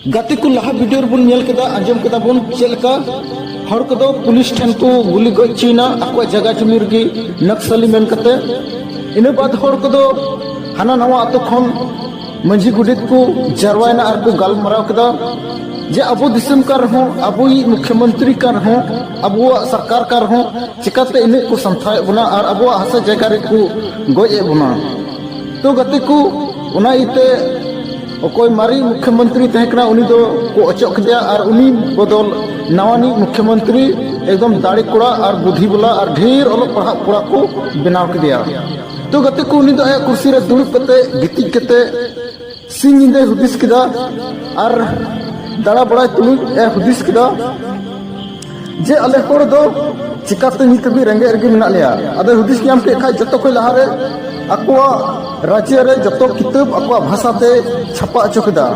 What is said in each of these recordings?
गाते को लहा वीडियो बन नेल केदा आंजम केदा बन चेलका हर कदो पुलिस ठन को गुली गचीना अको जगह जमीर की नक्सली मेन कते इने बाद हर कदो हाना नवा अतो खन मंजी गुडित को जरवायना आर को गालमराव केदा जे अबो दिसम कर हो अबो मुख्यमंत्री कर हो अबो सरकार कर हो चिकाते इने को संथाय बना और अबो हसा जगह रे को गोजे बना तो गते को उना इते कोई मारी मुख्यमंत्री तहकना उनी दो को अचक दिया और उनी बदल नवानी मुख्यमंत्री एकदम दाड़ी कोड़ा और बुद्धि बोला और ढेर अलग पढ़ा कोड़ा को बनाव के दिया तो गते को उनी दो कुर्सी रे दुड़ुब कते गिति कते सिंह इंदे हुदिस किदा और दाड़ा बड़ा तुलु हुदिस किदा जे अले होड़ दो चिकाते नित भी रेंगे रेंगे मिना लिया अदे हुदिस कियाम के खाय जतो कोई लहारे अकुआ राज्य रे जतो किताब अकुआ भाषा ते छपा चुकदा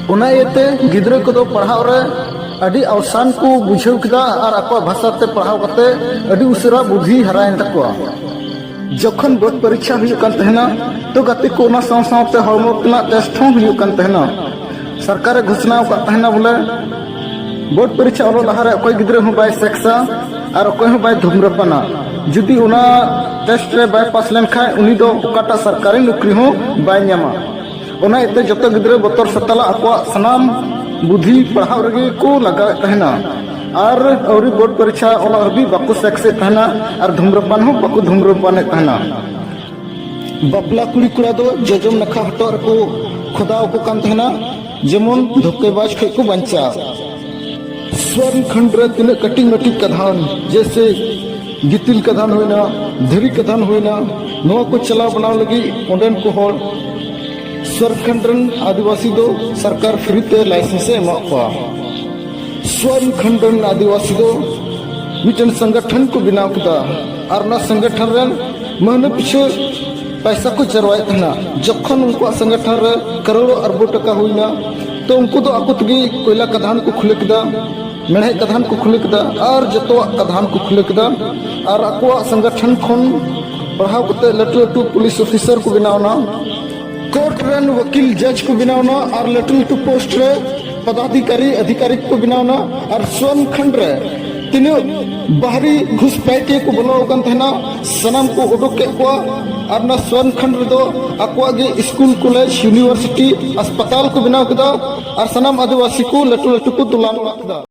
उना येते गिद्रे को दो पढ़ाव रे अडी अवसान को बुझाव किदा और अकुआ भाषा ते पढ़ाव कते अडी उसरा बुद्धि हरायन तकुआ जखन बोर्ड परीक्षा हुई कान तहना तो गति को ना साव साव ते हॉर्मो ना टेस्ट हुई कान तहना सरकार घोषणा का तहना बोले बोर्ड परीक्षा और लहारे कोई गिद्रे हो बाय सेक्सा और कोई हो बाय धूम्रपाना जुदी उना टेस्ट रे बाय पास लेन खाय उनी दो उकाटा सरकारी नौकरी हो बाय न्यामा उना इते जतो गिद्रे बतर सतला अकवा सनाम बुद्धि पढ़ाव रगे को लगा तहना और औरी बोर्ड परीक्षा ओला हबी बाकु सेक्से तहना और धूम्रपान हो बाकु धूम्रपान तहना बापला कुड़ी कुड़ा दो जजम नखा हटर को खुदाव को कान तहना जेमन धोखेबाज खे को बंचा स्वर्ण खंड रे तिने कटिंग मटिंग कधान जैसे गितिल कधान होना धरी कधान होना नवा को चला बनाव लगी ओंडन को होड़ स्वर्ण खंड आदिवासी दो सरकार फ्री ते लाइसेंस एमा को स्वर्ण खंड आदिवासी दो मिटन संगठन को बनाव कदा और ना संगठन रन महीने पीछे पैसा को जरवाए था जखन उनको संगठन रे करोड़ों अरबों टका हुईना तो उनको तो आकुत गी कोयला कधान को खुले कदा मेढ़े कधान को खुले कदा और जतो कधान को खुले कदा और अको संगठन खन पढ़ाव कते लटू लटू पुलिस ऑफिसर को बनावना कोर्ट रन वकील जज को बनावना और लटू लटू पोस्ट रे पदाधिकारी अधिकारी को बनावना और स्वर्ण खंड रे तीनों बाहरी घुसपैठिए को बनाव कन तहना सनम को उडुक के को और ना स्वर्ण खंड दो अकवा गे स्कूल कॉलेज यूनिवर्सिटी अस्पताल को बनाव कदा और सनम आदिवासी को लटू लटू को तुलान कदा।